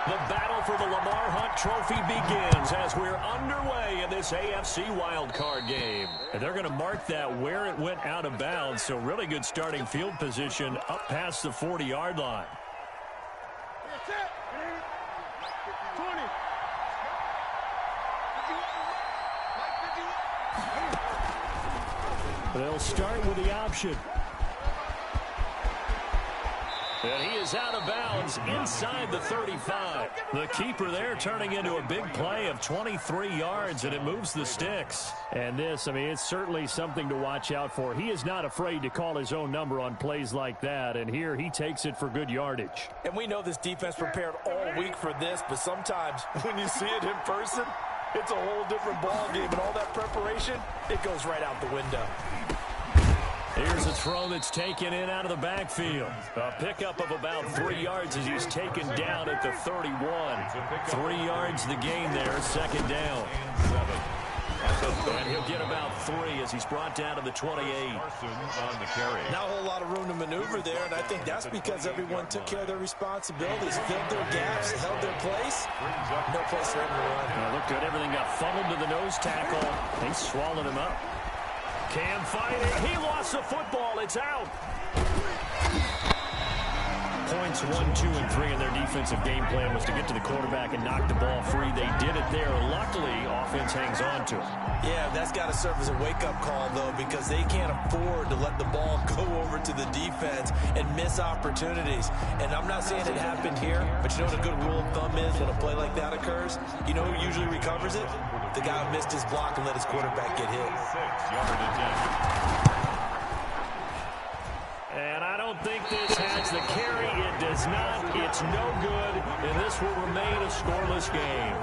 The battle for the Lamar Hunt Trophy begins as we're underway in this AFC wildcard game. And they're going to mark that where it went out of bounds, so really good starting field position up past the 40-yard line. They'll start with the option. And he is out of bounds inside the 35. The keeper there turning into a big play of 23 yards, and it moves the sticks. And this, I mean, it's certainly something to watch out for. He is not afraid to call his own number on plays like that, and here he takes it for good yardage. And we know this defense prepared all week for this, but sometimes when you see it in person, it's a whole different ball game, and all that preparation, it goes right out the window. Here's a throw that's taken in out of the backfield. A pickup of about 3 yards as he's taken down at the 31. 3 yards the gain there, second down. And he'll get about 3 as he's brought down to the 28. Not a whole lot of room to maneuver there, and I think that's because everyone took care of their responsibilities, filled their gaps, held their place. No place for him to run. Look good. Everything got funneled to the nose tackle. They swallowed him up. Cam fighting. He lost the football. It's out. Points 1, 2, and 3 in their defensive game plan was to get to the quarterback and knock the ball free. They did it there. Luckily, offense hangs on to it. Yeah, that's got to serve as a wake-up call, though, because they can't afford to let the ball go over to the defense and miss opportunities. And I'm not saying it happened here, but you know what a good rule of thumb is when a play like that occurs? You know who usually recovers it? The guy who missed his block and let his quarterback get hit. And I don't think this has the carry. It does not. It's no good. And this will remain a scoreless game.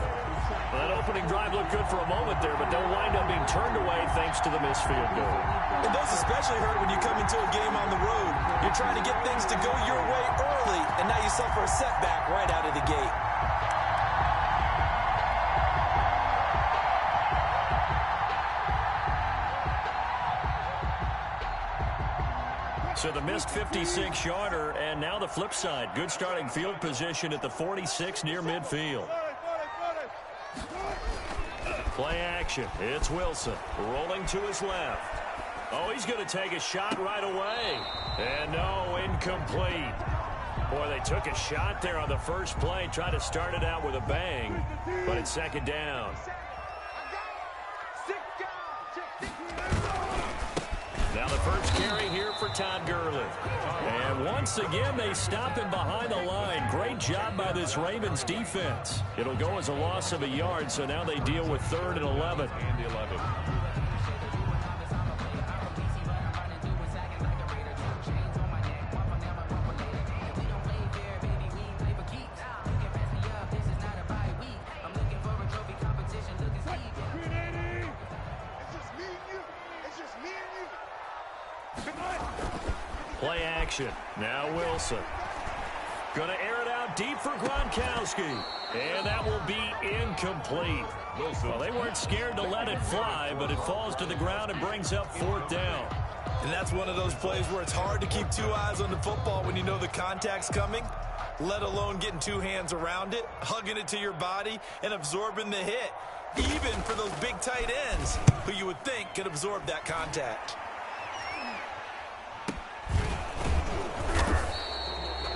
That opening drive looked good for a moment there, but they'll wind up being turned away thanks to the missed field goal. And those especially hurt when you come into a game on the road. You're trying to get things to go your way early, and now you suffer a setback right out of the gate. So the missed 56-yarder, and now the flip side. Good starting field position at the 46 near midfield. Play action. It's Wilson rolling to his left. Oh, he's going to take a shot right away. And no, incomplete. Boy, they took a shot there on the first play, tried to start it out with a bang, but it's second down. Now the first carry here for Todd Gurley. And once again, they stop him behind the line. Great job by this Ravens defense. It'll go as a loss of a yard, so now they deal with 3rd and 11. Play action. Now Wilson. Going to air it out deep for Gronkowski. And that will be incomplete. Well, they weren't scared to let it fly, but it falls to the ground and brings up 4th down. And that's one of those plays where it's hard to keep 2 eyes on the football when you know the contact's coming, let alone getting 2 hands around it, hugging it to your body, and absorbing the hit, even for those big tight ends who you would think could absorb that contact.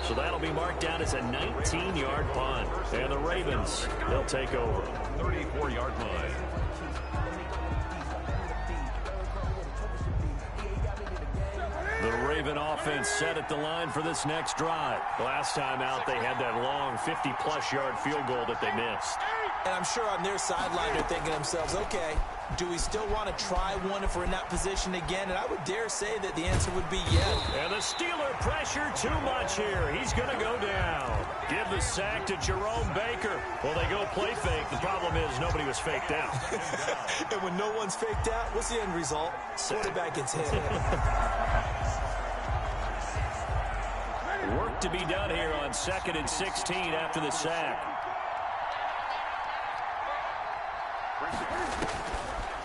So that'll be marked down as a 19-yard punt. And the Ravens, they'll take over. 34-yard line. The Raven offense set at the line for this next drive. Last time out, they had that long 50-plus yard field goal that they missed. And I'm sure on their sideline they're thinking to themselves, okay, do we still want to try one if we're in that position again? And I would dare say that the answer would be yes. And the Steeler pressure too much here. He's going to go down. Give the sack to Jerome Baker. Well, they go play fake. The problem is nobody was faked out. And when no one's faked out, what's the end result? Quarterback gets hit. Work to be done here on 2nd and 16 after the sack.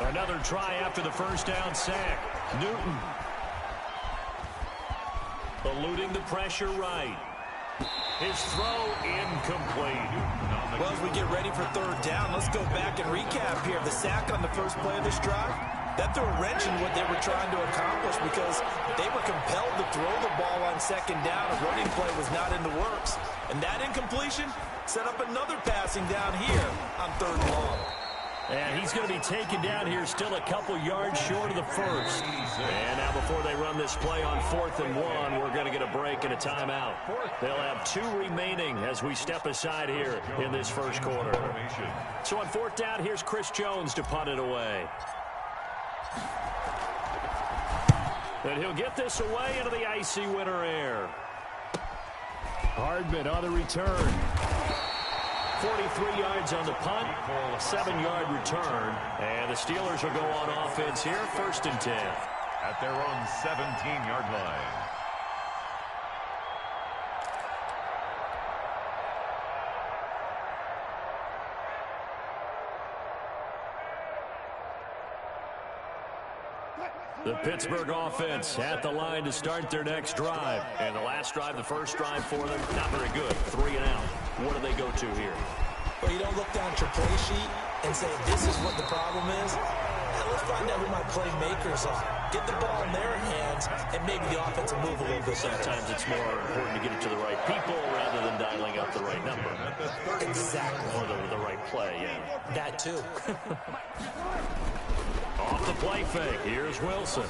Another try after the first down sack. Newton eluding the pressure right. His throw incomplete. Well, as we get ready for third down, let's go back and recap here. The sack on the first play of this drive, that threw a wrench in what they were trying to accomplish because they were compelled to throw the ball on second down. A running play was not in the works. And that incompletion set up another passing down here on third and long. And he's going to be taken down here still a couple yards short of the first. And now before they run this play on 4th and 1, we're going to get a break and a timeout. They'll have 2 remaining as we step aside here in this first quarter. So on 4th down, here's Chris Jones to punt it away. And he'll get this away into the icy winter air. Hardman on the return. 43 yards on the punt, 7-yard return. And the Steelers will go on offense here, 1st and 10. At their own 17-yard line. The Pittsburgh offense at the line to start their next drive. And the last drive, the first drive for them, not very good. 3 and out. What do they go to here? Well, you don't look down at your play sheet and say, this is what the problem is. Now let's find out who my playmakers are. Get the ball in their hands, and maybe the offense will move a little bit better. Sometimes it's more important to get it to the right people rather than dialing up the right number. Exactly. Or the right play, yeah. That too. Off the play fake, here's Wilson.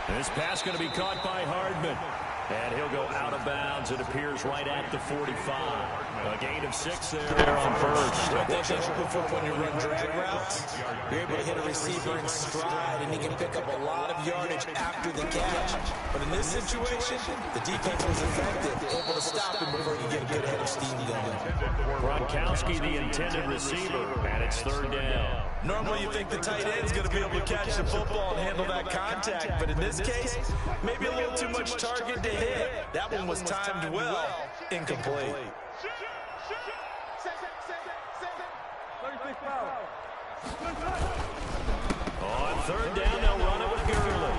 This pass going to be caught by Hardman. And he'll go out of bounds. It appears right at the 45. A gain of 6 there on first. I think that's when you run drag routes, you're able to hit a receiver in stride, and he can pick up a lot of yardage after the catch. But in this situation, the defense was effective, able to stop him before you get a good head of steam going. Gronkowski, the intended receiver, and it's 3rd down. Normally you think the tight end's going to be able to catch the football and handle that contact, but in this case, maybe a little too much target to hit. That one was timed well. Incomplete. On 3rd down, they'll run it with Gurley.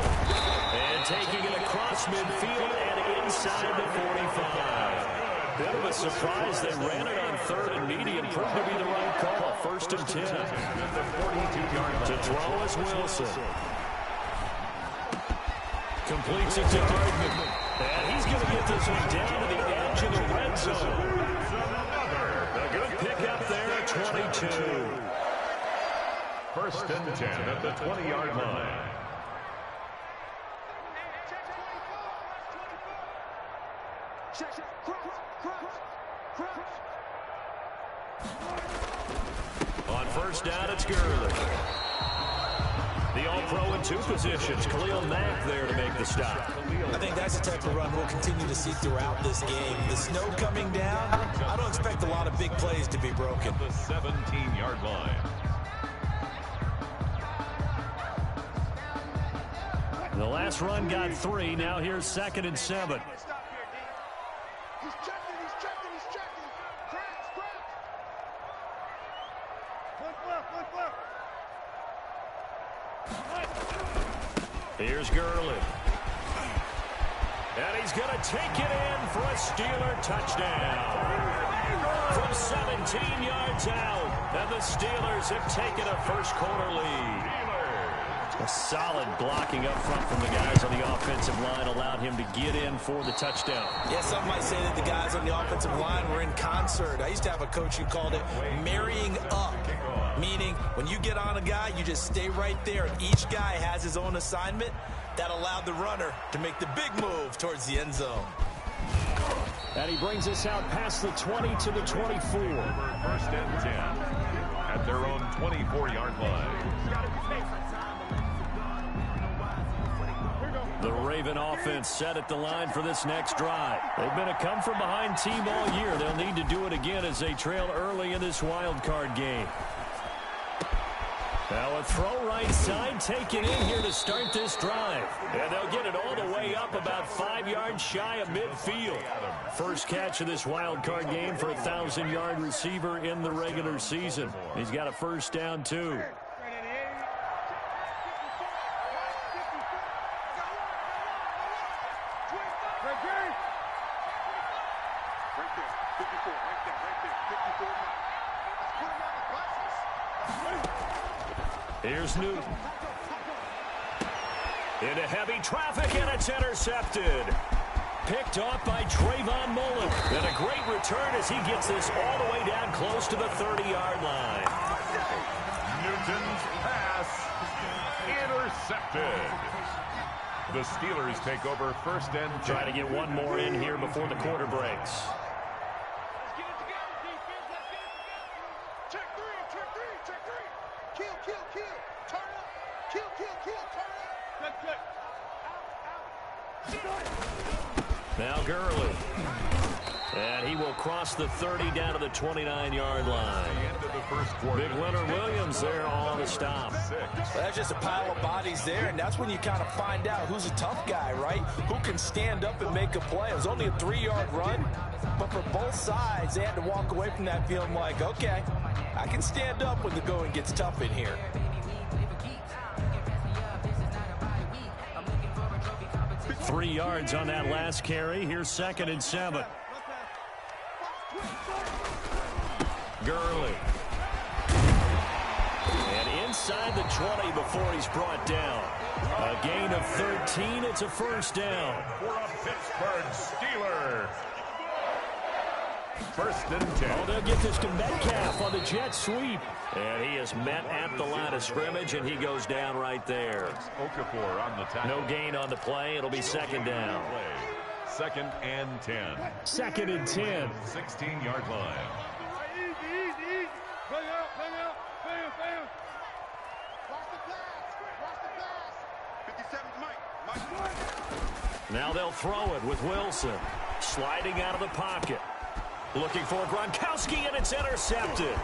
And taking it across midfield and inside the 45. Bit of a surprise. They ran it on 3rd and medium. Proved to be the right call. 1st and 10. To throw is Wilson. Completes it to Hardman. And he's going to get this one down to the edge of the red zone. A good pickup there at 22. 1st and 10 at the 20-yard line. On 1st down, it's Gurley. The all-pro in 2 positions. Khalil Mack there to make the stop. I think that's the type of run we'll continue to see throughout this game. The snow coming down, I don't expect a lot of big plays to be broken. The 17-yard line. The last run got 3. Now here's 2nd and 7. Here's Gurley. And he's going to take it in for a Steeler touchdown. From 17 yards out, and the Steelers have taken a first quarter lead. A solid blocking up front from the guys on the offensive line allowed him to get in for the touchdown. Yeah, some might say that the guys on the offensive line were in concert. I used to have a coach who called it marrying up, meaning when you get on a guy, you just stay right there, and each guy has his own assignment. That allowed the runner to make the big move towards the end zone. And he brings us out past the 20 to the 24. 1st and 10 at their own 24-yard line. The Raven offense set at the line for this next drive. They've been a come-from-behind team all year. They'll need to do it again as they trail early in this wild card game. Now a throw right side taken in here to start this drive. And they'll get it all the way up about 5 yards shy of midfield. First catch of this wild card game for a 1,000-yard receiver in the regular season. He's got a first down, too. Here's Newton. Into heavy traffic, and it's intercepted. Picked off by Trayvon Mullen. And a great return as he gets this all the way down close to the 30-yard line. Newton's pass intercepted. The Steelers take over first and 10. Try to get one more in here before the quarter breaks. Check three. Kill. Turn up. Kill. Turn up. Now Gurley. And he will cross the 30 down to the 29-yard line. Big Leonard Williams there on the stop. Well, that's just a pile of bodies there, and that's when you kind of find out who's a tough guy, right? Who can stand up and make a play. It was only a 3-yard run, but for both sides, they had to walk away from that feeling like, okay, I can stand up when the going gets tough in here. Three yards on that last carry. Here's 2nd and 7. Gurley. And inside the 20 before he's brought down. A gain of 13. It's a first down. For a Pittsburgh Steeler. First and 10. Oh, they'll get this to Metcalf on the jet sweep. And he is met at the line of scrimmage, and he goes down right there. Okafor on the tackle. No gain on the play. It'll be 2nd down. 2nd and 10. 2nd and 10. 16-yard line. Easy. Bang out. Bam. Watch the pass. 57's Mike. Now they'll throw it with Wilson. Sliding out of the pocket. Looking for Gronkowski, and it's intercepted.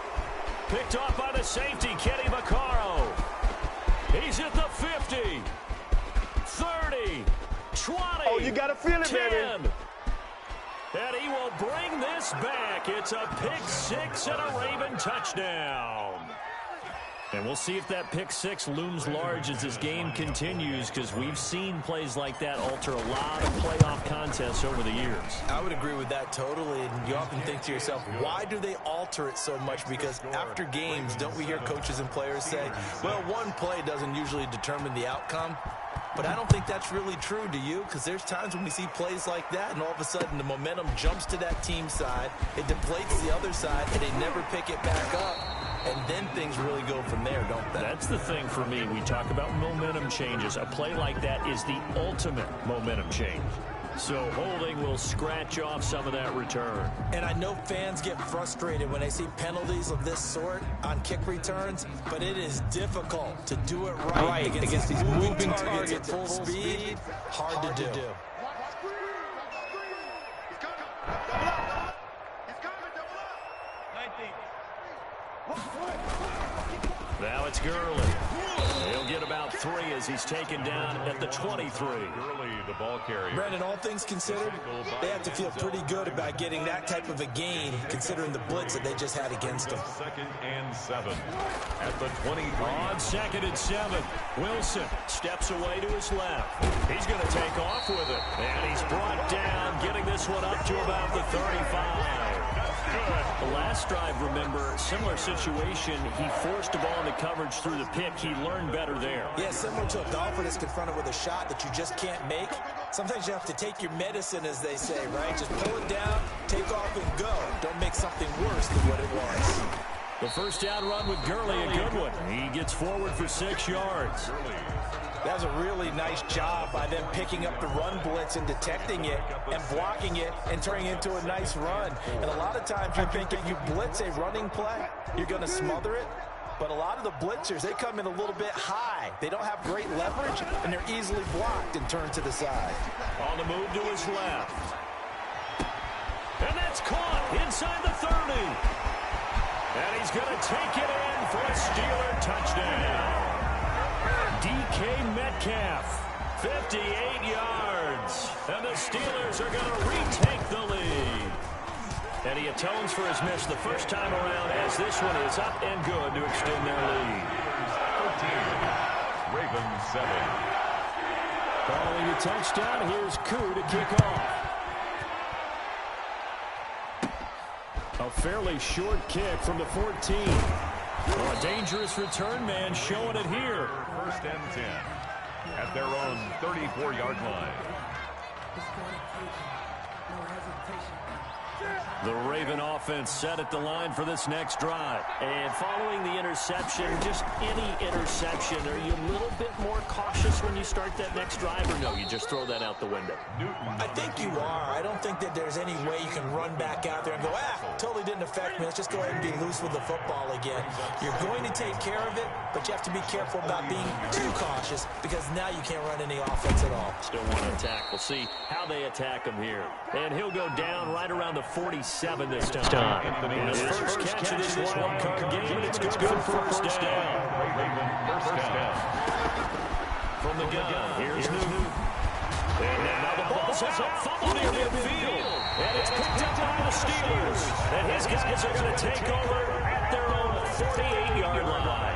Picked off by the safety, Kenny Vaccaro. He's at the 50. 30. 20. Oh, you got to feel it, 10. baby. And he will bring this back. It's a pick six and a Raven touchdown. And we'll see if that pick six looms large as this game continues, because we've seen plays like that alter a lot of playoff contests over the years. I would agree with that totally, and you often think to yourself, why do they alter it so much? Because after games, don't we hear coaches and players say, well, one play doesn't usually determine the outcome? But I don't think that's really true, do you? Because there's times when we see plays like that, and all of a sudden the momentum jumps to that team side, it deflates the other side, and they never pick it back up. And then things really go from there, don't they? That's the thing for me. We talk about momentum changes. A play like that is the ultimate momentum change. So holding will scratch off some of that return. And I know fans get frustrated when they see penalties of this sort on kick returns, but it is difficult to do it right against these moving targets at full speed. Hard to do. Now it's Gurley. He'll get about 3 as he's taken down at the 23. Gurley, the ball carrier. Brandon, all things considered, they have to feel pretty good about getting that type of a gain, considering the blitz that they just had against them. 2nd and 7 at the 23. On 2nd and 7, Wilson steps away to his left. He's going to take off with it. And he's brought down, getting this one up to about the 35. The last drive, remember, similar situation. He forced the ball into coverage through the pick. He learned better there. Yeah, similar to a golfer that's confronted with a shot that you just can't make. Sometimes you have to take your medicine, as they say, right? Just pull it down, take off, and go. Don't make something worse than what it was. The first down run with Gurley, a good one. He gets forward for 6 yards. That was a really nice job by them picking up the run blitz and detecting it and blocking it and turning it into a nice run. And a lot of times you think if you blitz a running play, you're going to smother it. But a lot of the blitzers, they come in a little bit high. They don't have great leverage, and they're easily blocked and turned to the side. On the move to his left. And that's caught inside the 30. And he's going to take it in for a Steeler touchdown. DK Metcalf, 58 yards. And the Steelers are going to retake the lead. And he atones for his miss the first time around, as this one is up and good to extend their lead. 13, Ravens 7. Following a touchdown, here's Koo to kick off. A fairly short kick from the 14. Oh, a dangerous return man showing it here. First and 10 at their own 34-yard line. The Raven offense set at the line for this next drive. And following the interception, just any interception, are you a little bit more cautious when you start that next drive, or no, you just throw that out the window? I think you are. I don't think that there's any way you can run back out there and go, totally didn't affect me. Let's just go ahead and be loose with the football again. You're going to take care of it, but you have to be careful about being too cautious because now you can't run any offense at all. Still want to attack. We'll see how they attack him here. And he'll go down right around the 47 this time. His first catch of this wild card game, and it's good for first down. From the gun, here's Newton. And now the ball's out, fumbled near midfield. And it's picked up by the Steelers. And his guys are going to take over at their own 48-yard line.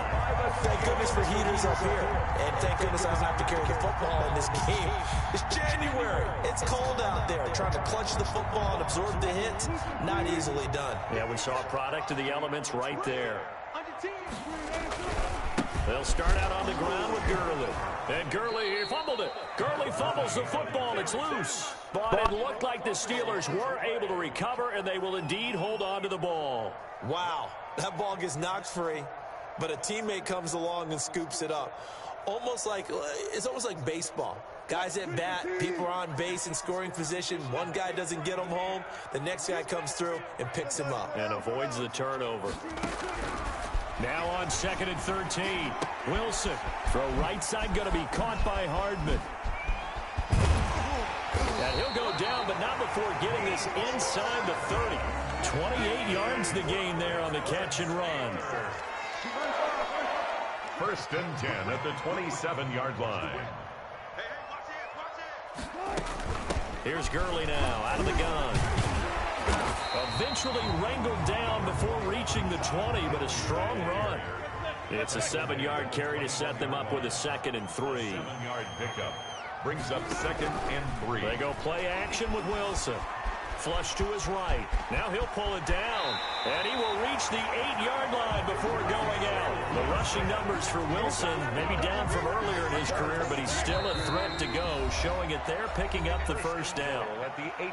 Thank goodness for heaters up here. And thank goodness I don't have to carry the football in this game. It's January. It's cold out there. Trying to clutch the football and absorb the hits, not easily done. Yeah, we saw a product of the elements right there. They'll start out on the ground with Gurley. And Gurley fumbled it. Gurley fumbles the football. It's loose. But it looked like the Steelers were able to recover, and they will indeed hold on to the ball. Wow, that ball gets knocked free, but a teammate comes along and scoops it up. It's almost like baseball. Guys at bat, people are on base in scoring position. One guy doesn't get him home. The next guy comes through and picks him up. And avoids the turnover. Now on 2nd and 13. Wilson. Throw right side going to be caught by Hardman. And he'll go down, but not before getting this inside the 30. 28 yards the gain there on the catch and run. First and 10 at the 27-yard line. Here's Gurley now out of the gun. Eventually wrangled down before reaching the 20, but a strong run. It's a 7-yard carry to set them up with a 2nd and 3. 7-yard pickup brings up 2nd and 3. They go play action with Wilson. Flush to his right. Now he'll pull it down. And he will reach the 8-yard line before going out. The rushing numbers for Wilson, maybe down from earlier in his career, but he's still a threat to go, showing it there, picking up the first down.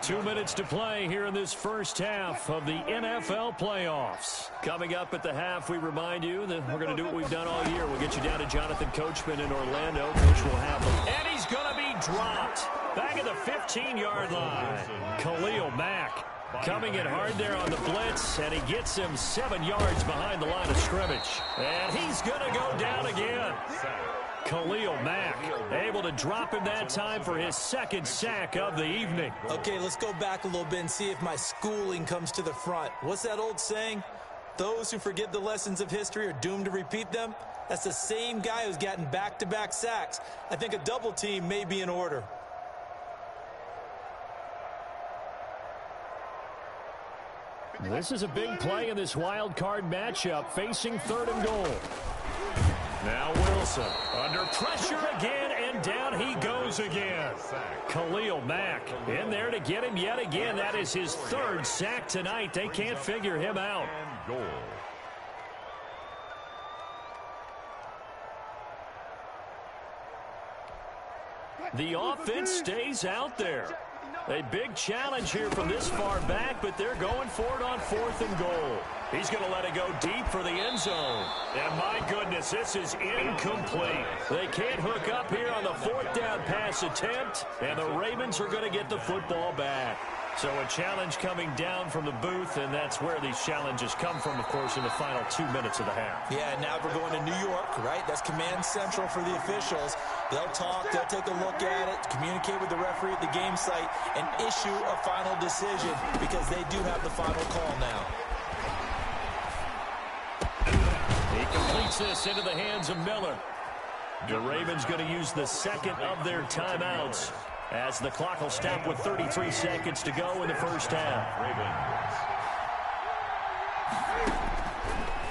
2 minutes to play here in this first half of the NFL playoffs. Coming up at the half, we remind you that we're going to do what we've done all year. We'll get you down to Jonathan Coachman in Orlando. Coach will have him. And he's going to be dropped. Back at the 15-yard line. Khalil Mack coming in hard there on the blitz, and he gets him 7 yards behind the line of scrimmage. And he's going to go down again. Khalil Mack able to drop him that time for his 2nd sack of the evening. Okay, let's go back a little bit and see if my schooling comes to the front. What's that old saying? Those who forget the lessons of history are doomed to repeat them. That's the same guy who's gotten back-to-back sacks. I think a double team may be in order. This is a big play in this wild card matchup, facing 3rd and goal. Now Wilson under pressure again, and down he goes again. Khalil Mack in there to get him yet again. That is his 3rd sack tonight. They can't figure him out. Goal. The offense stays out there. A big challenge here from this far back, but they're going for it on 4th and goal. He's going to let it go deep for the end zone. And my goodness, this is incomplete. They can't hook up here on the 4th down pass attempt, and the Ravens are going to get the football back. So a challenge coming down from the booth, and that's where these challenges come from, of course, in the final 2 minutes of the half. Yeah, now we're going to New York, right? That's command central for the officials. They'll talk, they'll take a look at it, communicate with the referee at the game site, and issue a final decision because they do have the final call now. He completes this into the hands of Miller. The Ravens going to use the 2nd of their timeouts as the clock will stop with 33 seconds to go in the first half.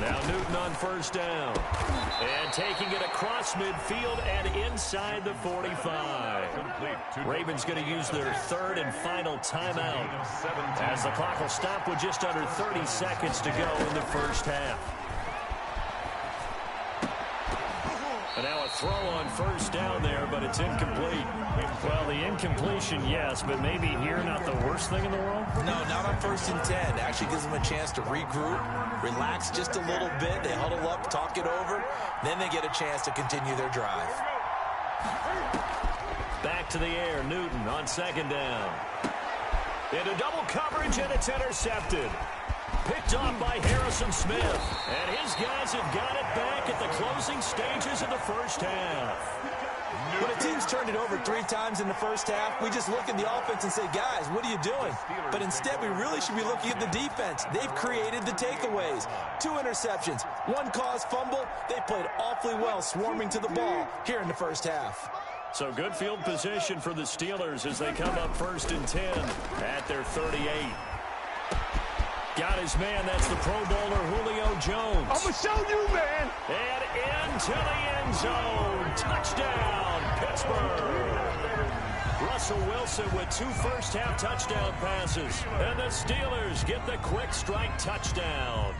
Now Newton on 1st down. And taking it across midfield and inside the 45. Ravens going to use their 3rd and final timeout as the clock will stop with just under 30 seconds to go in the first half. And now a throw on first down there, but it's incomplete. Well, the incompletion, yes, but maybe here not the worst thing in the world? No, not on 1st and 10. Actually gives them a chance to regroup, relax just a little bit. They huddle up, talk it over. Then they get a chance to continue their drive. Back to the air, Newton on 2nd down. Into double coverage, and it's intercepted. Picked off by Harrison Smith. And his guys have got it back at the closing stages of the first half. When a team's turned it over 3 times in the first half, we just look at the offense and say, guys, what are you doing? But instead, we really should be looking at the defense. They've created the takeaways. 2 interceptions, 1 caused fumble. They played awfully well swarming to the ball here in the first half. So good field position for the Steelers as they come up 1st and 10 at their 38. Got his man. That's the Pro Bowler Julio Jones. I'm going to show you, man. And into the end zone. Touchdown, Pittsburgh. Russell Wilson with 2 first-half touchdown passes. And the Steelers get the quick strike touchdown.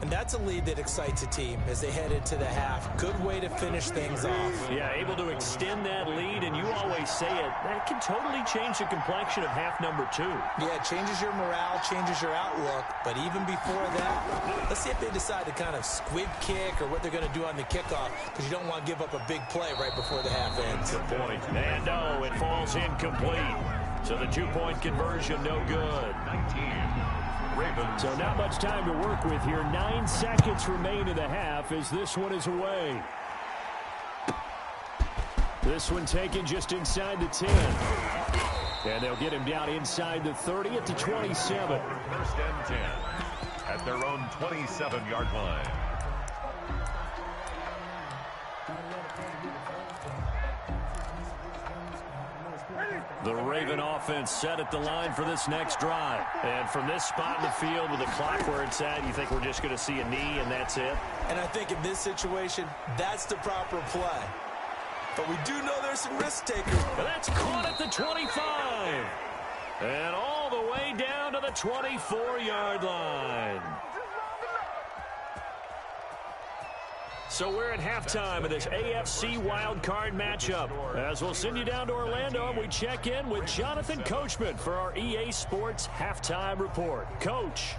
And that's a lead that excites a team as they head into the half. Good way to finish things off. Yeah, able to extend that lead, and you always say it, that can totally change the complexion of half number 2. Yeah, it changes your morale, changes your outlook. But even before that, let's see if they decide to kind of squib kick or what they're going to do on the kickoff, because you don't want to give up a big play right before the half ends. Good point. And no, it falls incomplete. So the 2-point conversion, no good. 19. Ravens. So not much time to work with here. 9 seconds remain in the half as this one is away. This one taken just inside the 10. And they'll get him down inside the 30 at the 27. 1st and 10 at their own 27-yard line. The Raven offense set at the line for this next drive. And from this spot in the field with the clock where it's at, you think we're just going to see a knee and that's it? And I think in this situation, that's the proper play. But we do know there's some risk takers. And that's caught at the 25. And all the way down to the 24-yard line. So we're at halftime of this AFC wildcard matchup. As we'll send you down to Orlando, and we check in with Jonathan Coachman for our EA Sports Halftime Report. Coach.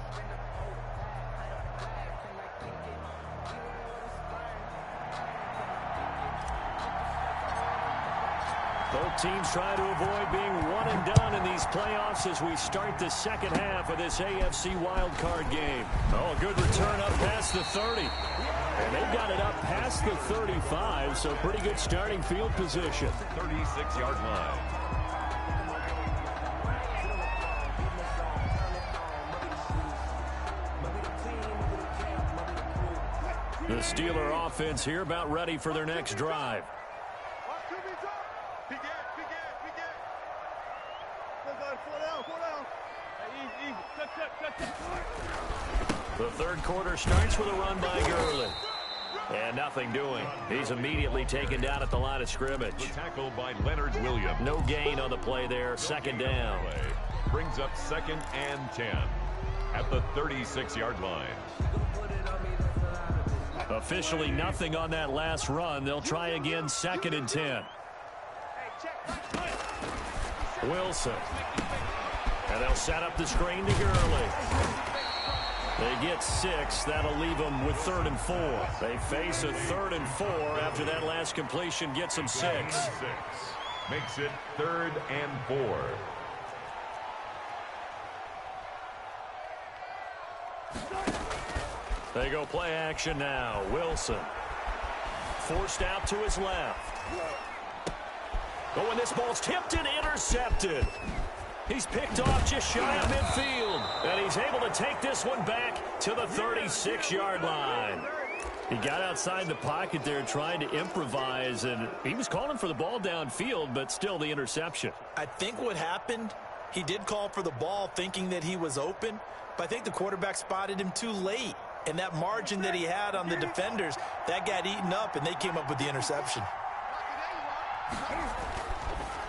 Both teams try to avoid being one and done in these playoffs as we start the second half of this AFC wildcard game. Oh, a good return up past the 30. And they've got it up past the 35, so pretty good starting field position. 36-yard line. The Steeler offense here about ready for their next drive. The third quarter starts with a run by Gurley. And nothing doing. He's immediately taken down at the line of scrimmage. Tackled by Leonard Williams. No gain on the play there. 2nd down. Brings up 2nd and 10 at the 36-yard line. Officially nothing on that last run. They'll try again 2nd and 10. Wilson. And they'll set up the screen to Gurley. They get 6. That'll leave them with 3rd and 4. They face a 3rd and 4 after that last completion gets them 6. Makes it 3rd and 4. They go play action now. Wilson. Forced out to his left. Oh, and this ball's tipped and intercepted. He's picked off just shy of midfield. And he's able to take this one back to the 36-yard line. He got outside the pocket there trying to improvise, and he was calling for the ball downfield, but still the interception. I think what happened, he did call for the ball thinking that he was open, but I think the quarterback spotted him too late. And that margin that he had on the defenders, that got eaten up, and they came up with the interception.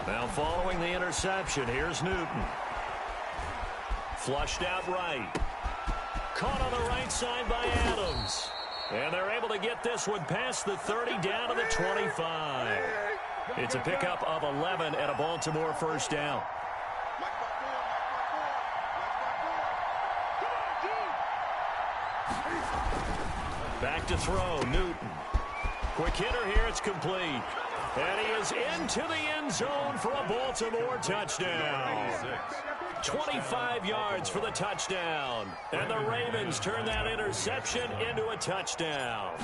Now following the interception, here's Newton. Flushed out right. Caught on the right side by Adams. And they're able to get this one past the 30 down to the 25. It's a pickup of 11 and a Baltimore first down. Back to throw, Newton. Quick hitter here, it's complete. And he is into the end zone for a Baltimore touchdown. 25 yards for the touchdown. And the Ravens turn that interception into a touchdown.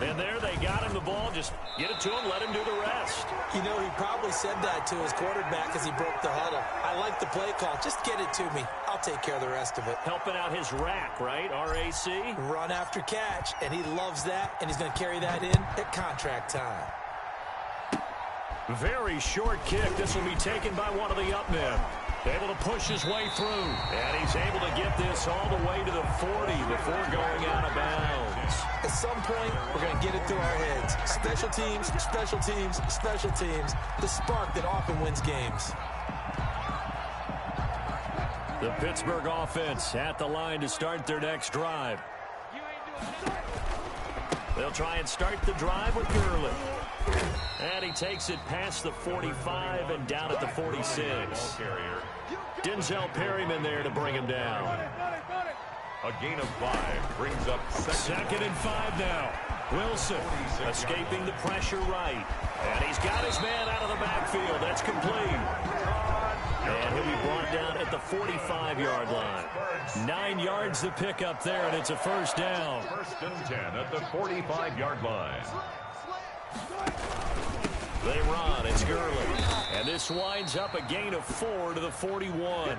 And there they got him the ball. Just get it to him, let him do the rest. You know, he probably said that to his quarterback as he broke the huddle. I like the play call. Just get it to me. I'll take care of the rest of it. Helping out his rack, right? R-A-C? Run after catch, and he loves that, and he's going to carry that in at contract time. Very short kick. This will be taken by one of the up men. Able to push his way through. And he's able to get this all the way to the 40 before going out of bounds. At some point, we're going to get it through our heads. Special teams, special teams, special teams. The spark that often wins games. The Pittsburgh offense at the line to start their next drive. They'll try and start the drive with Gurley. And he takes it past the 45 and down at the 46. Denzel Perryman there to bring him down. A gain of 5 brings up second and 5 now. Wilson escaping the pressure right. And he's got his man out of the backfield. That's complete. And he'll be brought down at the 45-yard line. 9 yards to pick up there, and it's a first down. First and 10 at the 45-yard line. They run. It's Gurley. And this winds up a gain of 4 to the 41.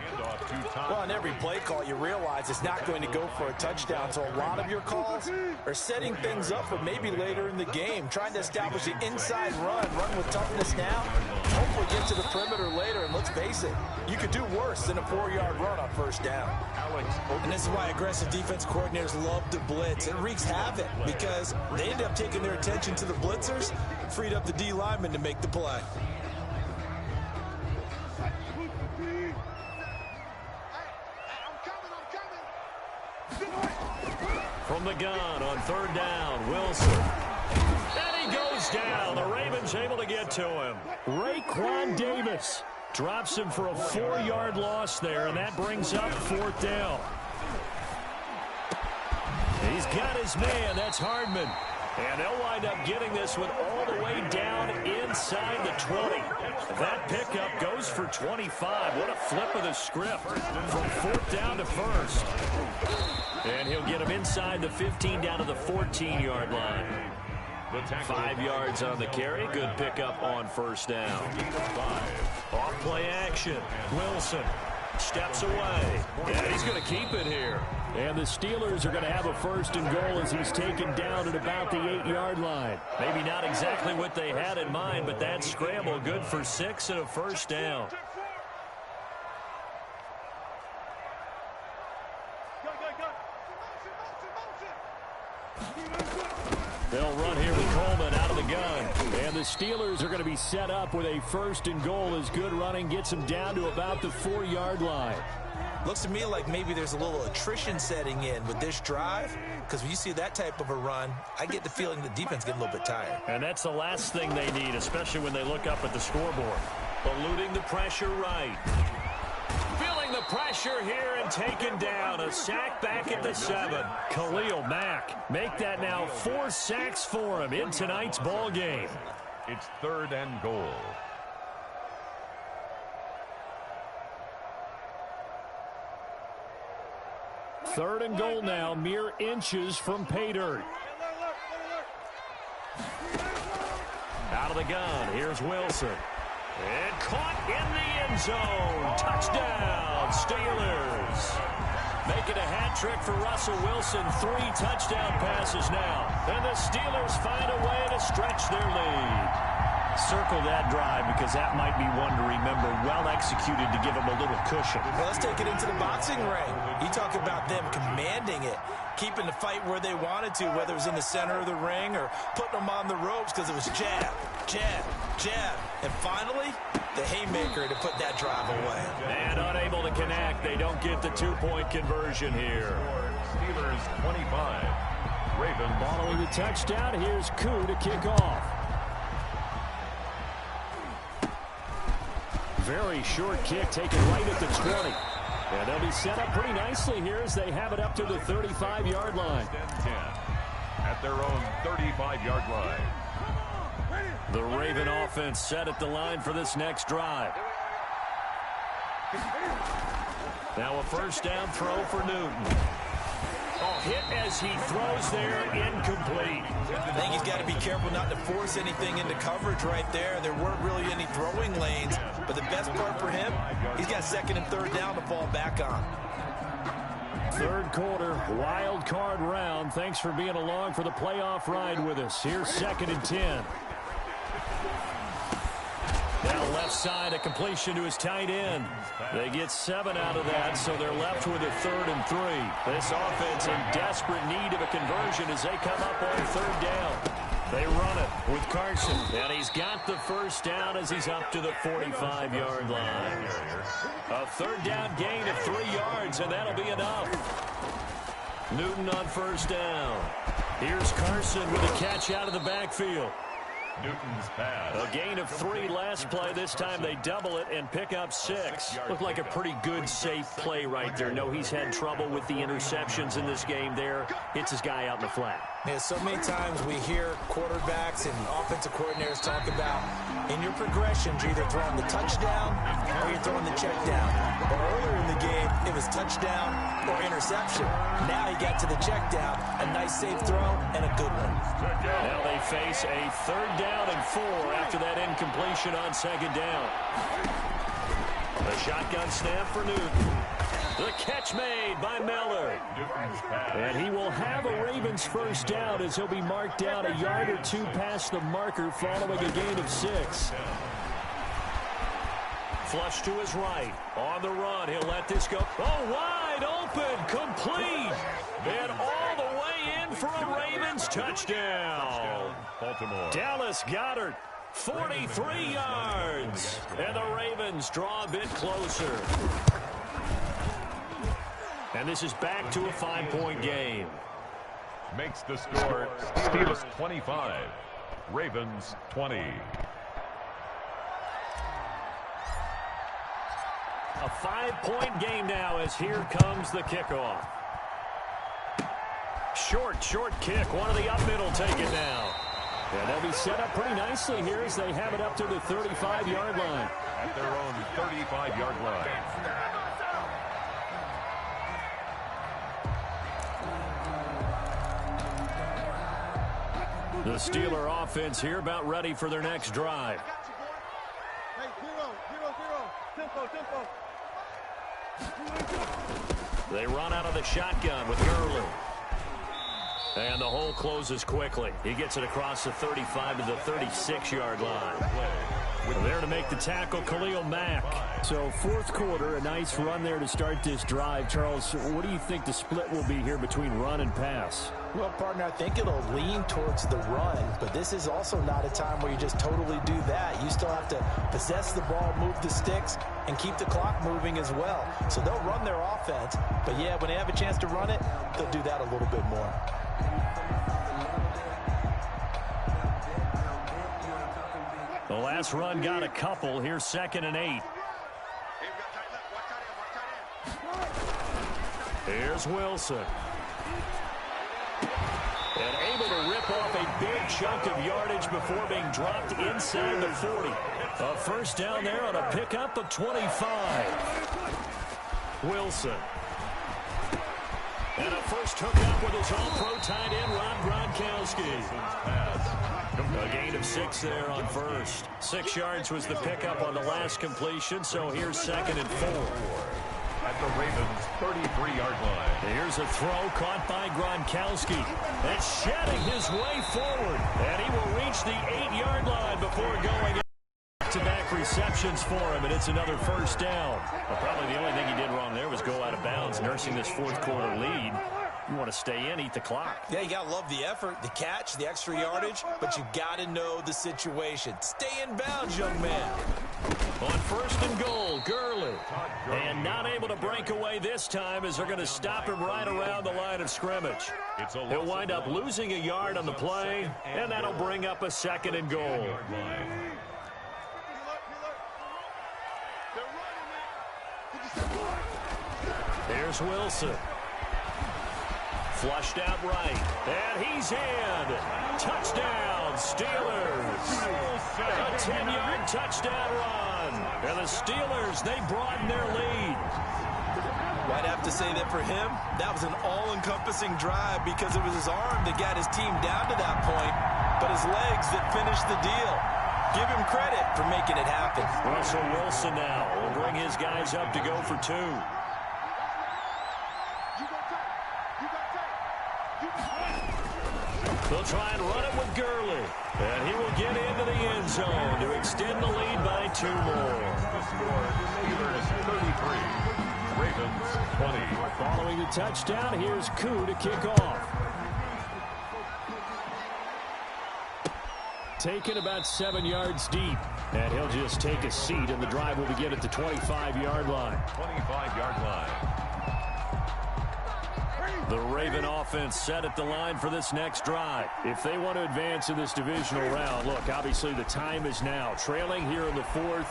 Well, on every play call, you realize it's not going to go for a touchdown. So a lot of your calls are setting things up for maybe later in the game, trying to establish an inside run with toughness now, hopefully get to the perimeter later. And let's face it, you could do worse than a 4-yard run on first down. And this is why aggressive defense coordinators love to blitz. It wreaks havoc because they end up taking their attention to the blitzers, freed up the D lineman to make the play. From the gun on third down, Wilson. And he goes down. The Ravens able to get to him. Raekwon Davis drops him for a 4-yard loss there, and that brings up fourth down. He's got his man. That's Hardman. And they'll wind up getting this one all the way down inside the 20. That pickup goes for 25. What a flip of the script from fourth down to first. And he'll get him inside the 15 down to the 14-yard line. 5 yards on the carry. Good pickup on first down. Off play action. Wilson steps away. And he's going to keep it here. And the Steelers are going to have a first and goal as he's taken down at about the 8-yard line. Maybe not exactly what they had in mind, but that scramble good for 6 and a first down. They'll run here with Coleman out of the gun. And the Steelers are going to be set up with a first and goal as good running gets them down to about the 4-yard line. Looks to me like maybe there's a little attrition setting in with this drive, because when you see that type of a run, I get the feeling the defense getting a little bit tired. And that's the last thing they need, especially when they look up at the scoreboard. Eluding the pressure right. Feeling the pressure here and taken down. A sack back at the 7. Khalil Mack. Make that now 4 sacks for him in tonight's ball game. It's third and goal. Third and goal now, mere inches from pay dirt. Out of the gun, here's Wilson. And caught in the end zone. Touchdown, Steelers. Making a hat trick for Russell Wilson. 3 touchdown passes now. And the Steelers find a way to stretch their lead. Circle that drive because that might be one to remember. Well executed to give them a little cushion. Well, let's take it into the boxing ring. You talk about them commanding it, keeping the fight where they wanted to, whether it was in the center of the ring or putting them on the ropes because it was jab, jab, jab. And finally, the haymaker to put that drive away. And unable to connect. They don't get the 2-point conversion here. Steelers 25, Ravens. Following the touchdown, here's Koo to kick off. Very short kick taken right at the 20. And they'll be set up pretty nicely here as they have it up to the 35-yard line. At their own 35-yard line. The Raven offense set at the line for this next drive. Now a first down throw for Newton. Oh, hit as he throws there, incomplete. I think he's got to be careful not to force anything into coverage right there. There weren't really any throwing lanes, but the best part for him, he's got second and third down to fall back on. Third quarter, wild card round. Thanks for being along for the playoff ride with us. Here's second and 10. Now left side, a completion to his tight end. They get 7 out of that, so they're left with a 3rd and 3. This offense in desperate need of a conversion as they come up on 3rd down. They run it with Carson, and he's got the first down as he's up to the 45-yard line. A 3rd down gain of 3 yards, and that'll be enough. Newton on first down. Here's Carson with a catch out of the backfield. Newton's pass. A gain of 3 last play. This time they double it and pick up 6. Looked like a pretty good, safe play right there. No, he's had trouble with the interceptions in this game there. Hits his guy out in the flat. Yeah, so many times we hear quarterbacks and offensive coordinators talk about in your progressions, you're either throwing the touchdown or you're throwing the check down. But earlier in the game, it was touchdown or interception. Now he got to the check down, a nice safe throw, and a good one. Now they face a 3rd down and 4 after that incompletion on 2nd down. The shotgun snap for Newton. The catch made by Miller. And he will have a Ravens first down as he'll be marked down a yard or 2 past the marker following a gain of 6. Flush to his right. On the run, he'll let this go. Oh, wide open, complete. And all the way in for a Ravens touchdown. Baltimore. Dallas Goedert, 43 yards. And the Ravens draw a bit closer. And this is back to a 5-point game. Makes the score Steelers 25, Ravens 20. A 5-point game now as here comes the kickoff. Short kick. One of the up middle take it now. And they'll be set up pretty nicely here as they have it up to the 35-yard line. At their own 35-yard line. The Steeler offense here about ready for their next drive. Hey, 0, 0, 0. Tempo. They run out of the shotgun with Gurley. And the hole closes quickly. He gets it across the 35 to the 36-yard line. There to make the tackle, Khalil Mack. So 4th quarter, a nice run there to start this drive. Charles, what do you think the split will be here between run and pass? Well, partner, I think it'll lean towards the run, but this is also not a time where you just totally do that. You still have to possess the ball, move the sticks, and keep the clock moving as well. So they'll run their offense, but yeah, when they have a chance to run it, they'll do that a little bit more. The last run got a couple. Here's 2nd and 8. Here's Wilson. And able to rip off a big chunk of yardage before being dropped inside the 40. A first down there on a pickup of 25. Wilson. And a first hookup with his all-pro tight end, Rob Gronkowski. A gain of 6 there on first. 6 yards was the pickup on the last completion, so here's 2nd and 4. At the Ravens' 33-yard line. Here's a throw caught by Gronkowski. And shedding his way forward. And he will reach the 8-yard line before going back-to-back receptions for him, and it's another first down. Well, probably the only thing he did wrong there was go out of bounds, nursing this 4th quarter lead. You want to stay in, eat the clock. Yeah, you got to love the effort, the catch, the extra yardage, but you got to know the situation. Stay in bounds, young man. On first and goal, Gurley. And not able to break away this time as they're going to stop him right around the line of scrimmage. He'll wind up losing a yard on the play, and that'll bring up a second and goal. Here's Wilson. Flushed out right. And he's in. Touchdown, Steelers. A 10-yard touchdown run. And the Steelers, they broaden their lead. I'd have to say that for him, that was an all-encompassing drive because it was his arm that got his team down to that point, but his legs that finished the deal. Give him credit for making it happen. Russell Wilson now will bring his guys up to go for two. They'll try and run it with Gurley. And he will get into the end zone to extend the lead by 2 more. The score, Steelers 33, Ravens 20. Following the touchdown, here's Koo to kick off. Taken about 7 yards deep. And he'll just take a seat, and the drive will begin at the 25-yard line. 25-yard line. The Raven offense set at the line for this next drive. If they want to advance in this divisional round, look, obviously the time is now. Trailing here in the 4th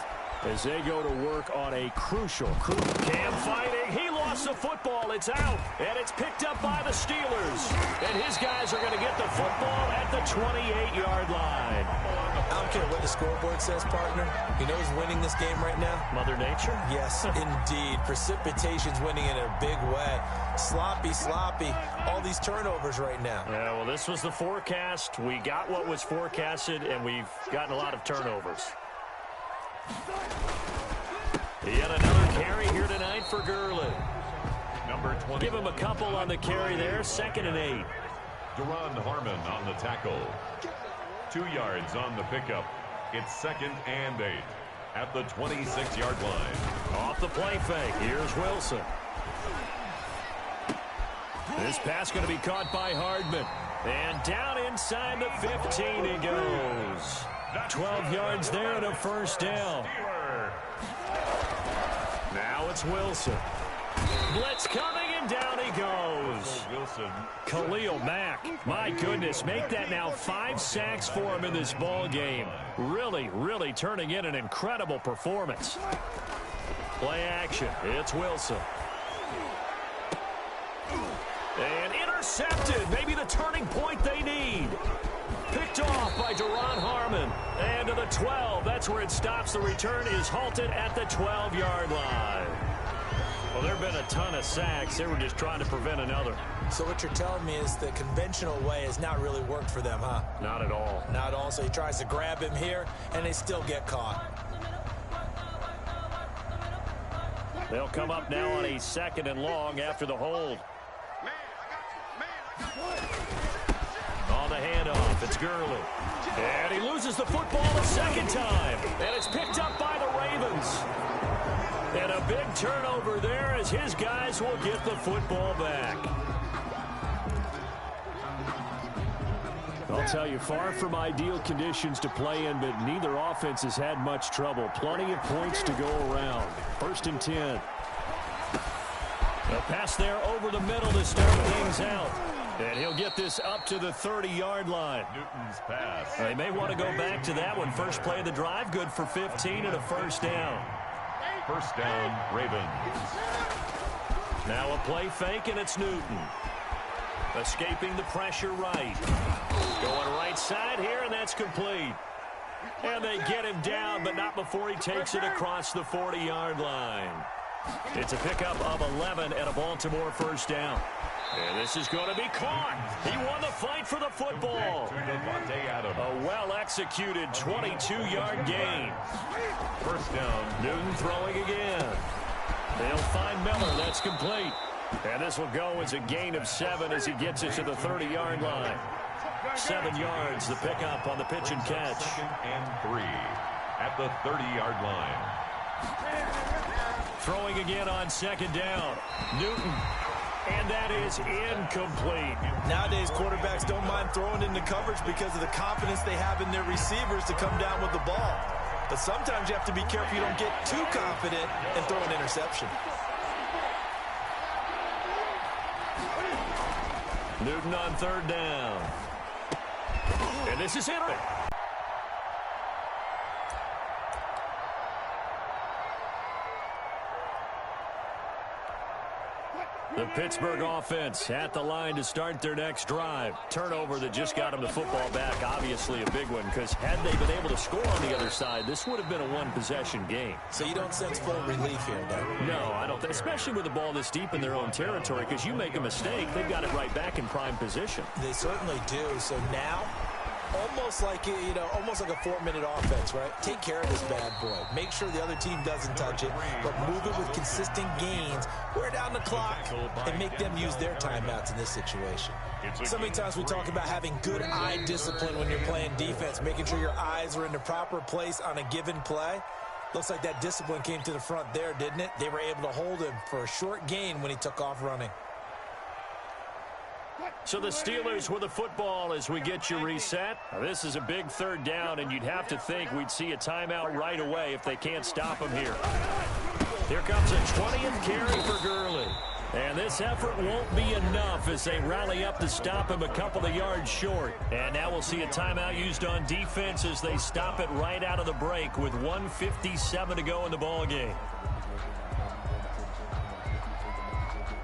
as they go to work on a crucial Cam fighting. He lost the football. It's out, and it's picked up by the Steelers. And his guys are going to get the football at the 28-yard line. I don't care what the scoreboard says, partner. You know who's winning this game right now? Mother Nature? Yes, indeed. Precipitation's winning in a big way. Sloppy. All these turnovers right now. Yeah, well, this was the forecast. We got what was forecasted, and we've gotten a lot of turnovers. Yet another carry here tonight for Gurley. Number 20. Give him a couple on the carry there. 2nd and 8. Duron Harmon on the tackle. 2 yards on the pickup. It's 2nd and 8 at the 26-yard line. Off the play fake. Here's Wilson. This pass going to be caught by Hardman. And down inside the 15 he goes. 12 yards there and a first down. Now it's Wilson. Blitz coming, and down he goes. Wilson. Khalil Mack, my goodness, make that now 5 sacks for him in this ball game. Really turning in an incredible performance. Play action. It's Wilson. And intercepted. Maybe the turning point they need. Picked off by Duron Harmon. And to the 12. That's where it stops. The return is halted at the 12-yard line. Well, there have been a ton of sacks. They were just trying to prevent another. So what you're telling me is the conventional way has not really worked for them, huh? Not at all. Not at all. So he tries to grab him here, and they still get caught. They'll come up now on a 2nd and long after the hold. On the handoff, it's Gurley. And he loses the football a 2nd time. And it's picked up by the Ravens. And a big turnover there as his guys will get the football back. I'll tell you, far from ideal conditions to play in, but neither offense has had much trouble. Plenty of points to go around. 1st and 10. A pass there over the middle to start things out. And he'll get this up to the 30-yard line. Newton's pass. They may want to go back to that one. First play of the drive, good for 15 and a first down. First down, Ravens. Now a play fake, and it's Newton. Escaping the pressure right. Going right side here, and that's complete. And they get him down, but not before he takes it across the 40-yard line. It's a pickup of 11 and a Baltimore first down. And this is going to be caught. He won the fight for the football. A well-executed 22-yard gain. First down. Newton throwing again. They'll find Miller. That's complete. And this will go as a gain of 7 as he gets it to the 30-yard line. 7 yards, the pickup on the pitch and catch. 2nd and 3 at the 30-yard line. Throwing again on 2nd down. Newton. and that is incomplete. Nowadays, quarterbacks don't mind throwing into coverage because of the confidence they have in their receivers to come down with the ball. But sometimes you have to be careful you don't get too confident and throw an interception. Newton on third down. And this is it. The Pittsburgh offense at the line to start their next drive. Turnover that just got them the football back, obviously a big one, because had they been able to score on the other side, this would have been a one-possession game. So you don't sense full relief here, though? No, I don't, especially with the ball this deep in their own territory, because you make a mistake, they've got it right back in prime position. They certainly do. So now, almost like a 4-minute offense, right? Take care of this bad boy. Make sure the other team doesn't touch it, but move it with consistent gains. Wear down the clock and make them use their timeouts in this situation. So many times we talk about having good eye discipline when you're playing defense, making sure your eyes are in the proper place on a given play. Looks like that discipline came to the front there, didn't it? They were able to hold him for a short gain when he took off running. So the Steelers with the football as we get you reset. Now, this is a big third down, and you'd have to think we'd see a timeout right away if they can't stop him here. Here comes a 20th carry for Gurley. And this effort won't be enough as they rally up to stop him a couple of yards short. And now we'll see a timeout used on defense as they stop it right out of the break with 1:57 to go in the ballgame.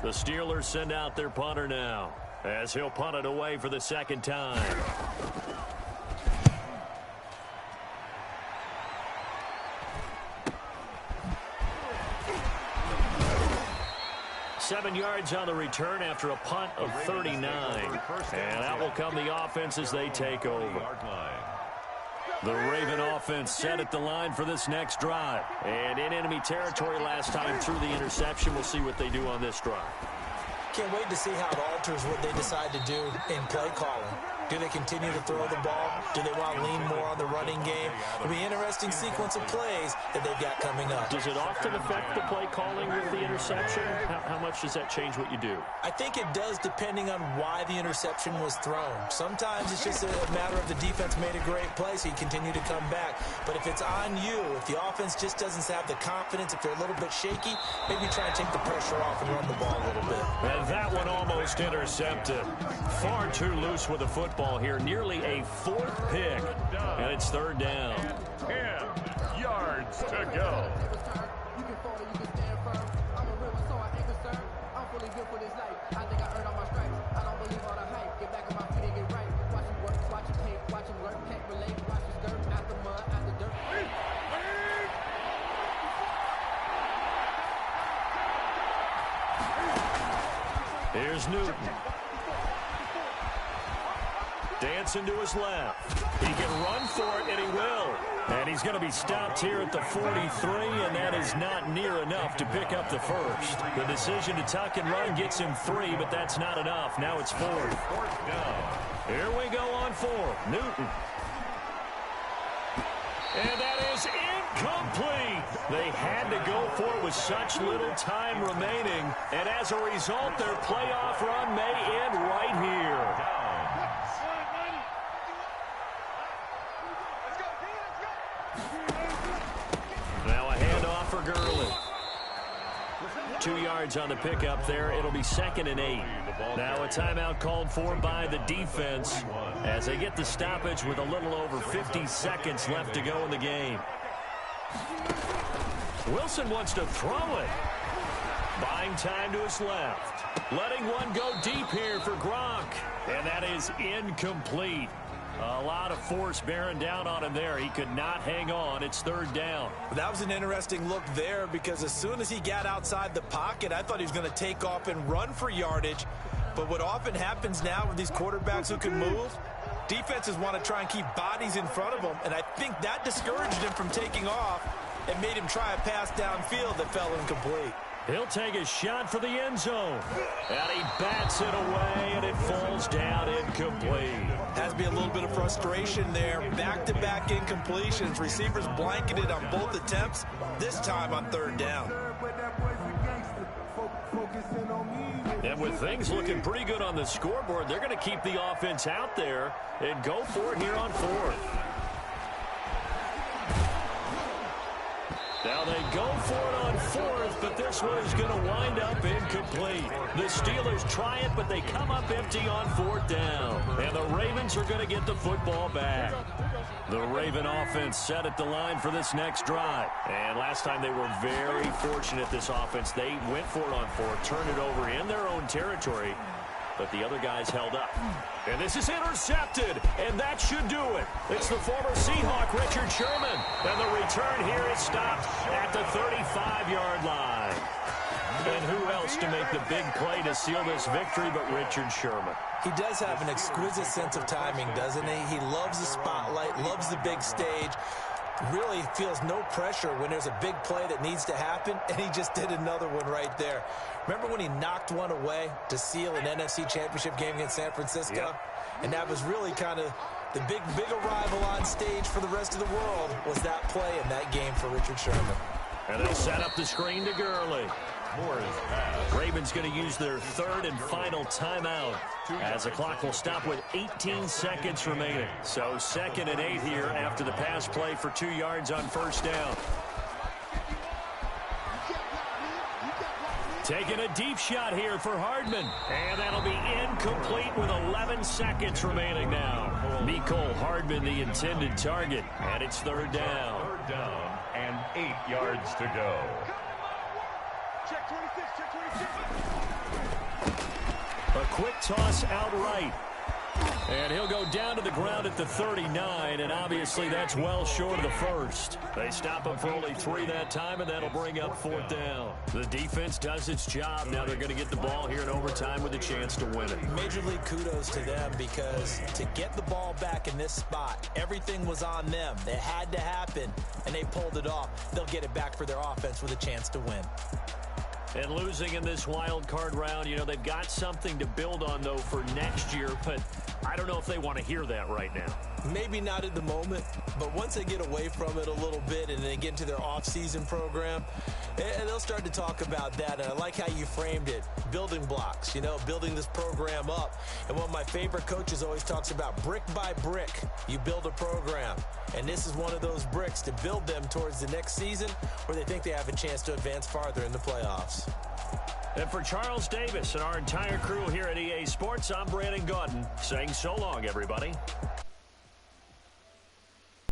The Steelers send out their punter now, as he'll punt it away for the second time. Seven yards on the return after a punt of 39. And out will come the offense as they take over. The Raven offense set at the line for this next drive. And in enemy territory last time through the interception. We'll see what they do on this drive. Can't wait to see how it alters what they decide to do in play calling. Do they continue to throw the ball? Do they want to lean more on the running game? It'll be an interesting sequence of plays that they've got coming up. Does it often affect the play calling with the interception? How much does that change what you do? I think it does depending on why the interception was thrown. Sometimes it's just a matter of the defense made a great play, so you continue to come back. But if it's on you, if the offense just doesn't have the confidence, if they're a little bit shaky, maybe try and take the pressure off and run the ball a little bit. And that one almost intercepted. Far too loose with the football here. Nearly a fourth pick. And it's third down. 10 yards to go. Here's Newton. Dancing to his left. He can run for it, and he will. And he's going to be stopped here at the 43, and that is not near enough to pick up the first. The decision to tuck and run gets him 3, but that's not enough. Now it's 4th. Here we go on 4. Newton. And that is incomplete. They had to go for it with such little time remaining. And as a result, their playoff run may end right here. Now a handoff for Gurley. 2 yards on the pickup there. It'll be 2nd and 8. Now a timeout called for by the defense as they get the stoppage with a little over 50 seconds left to go in the game. Wilson wants to throw it. Buying time to his left. Letting one go deep here for Gronk. And that is incomplete. A lot of force bearing down on him there. He could not hang on. It's 3rd down. That was an interesting look there because as soon as he got outside the pocket, I thought he was going to take off and run for yardage. But what often happens now with these quarterbacks who can move, defenses want to try and keep bodies in front of them. And I think that discouraged him from taking off and made him try a pass downfield that fell incomplete. He'll take a shot for the end zone. And he bats it away, and it falls down incomplete. Has to be a little bit of frustration there. Back-to-back incompletions. Receivers blanketed on both attempts, this time on 3rd down. And with things looking pretty good on the scoreboard, they're going to keep the offense out there and go for it here on fourth. Now they go for it on fourth, but this one is going to wind up incomplete. The Steelers try it, but they come up empty on fourth down. And the Ravens are going to get the football back. The Raven offense set at the line for this next drive. And last time they were very fortunate, this offense. They went for it on fourth, turned it over in their own territory, but the other guys held up. And this is intercepted, and that should do it. It's the former Seahawk, Richard Sherman. And the return here is stopped at the 35-yard line. And who else to make the big play to seal this victory but Richard Sherman? He does have an exquisite sense of timing, doesn't he? He loves the spotlight, loves the big stage. Really feels no pressure when there's a big play that needs to happen, and he just did another one right there. Remember when he knocked one away to seal an NFC Championship game against San Francisco? Yep. And that was really kind of the big arrival on stage for the rest of the world, was that play in that game for Richard Sherman. And they'll set up the screen to Gurley. Ravens going to use their third and final timeout as the clock will stop with 18 seconds remaining. So 2nd and 8 here after the pass play for 2 yards on first down. Taking a deep shot here for Hardman. And that'll be incomplete with 11 seconds remaining now. Mecole Hardman, the intended target. And it's third down. Third down and 8 yards to go. Check 26, check 26. A quick toss outright. And he'll go down to the ground at the 39, and obviously that's well short of the first. They stop him for only 3 that time, and that'll bring up fourth down. The defense does its job. Now they're going to get the ball here in overtime with a chance to win it. Major league kudos to them, because to get the ball back in this spot, everything was on them. It had to happen, and they pulled it off. They'll get it back for their offense with a chance to win. And losing in this wild card round, you know, they've got something to build on, though, for next year. But I don't know if they want to hear that right now. Maybe not at the moment, but once they get away from it a little bit and they get into their off-season program, they'll start to talk about that. And I like how you framed it, building blocks, you know, building this program up. And one of my favorite coaches always talks about brick by brick, you build a program. And this is one of those bricks to build them towards the next season where they think they have a chance to advance farther in the playoffs. And for Charles Davis and our entire crew here at EA Sports, I'm Brandon Gaudin saying so long, everybody.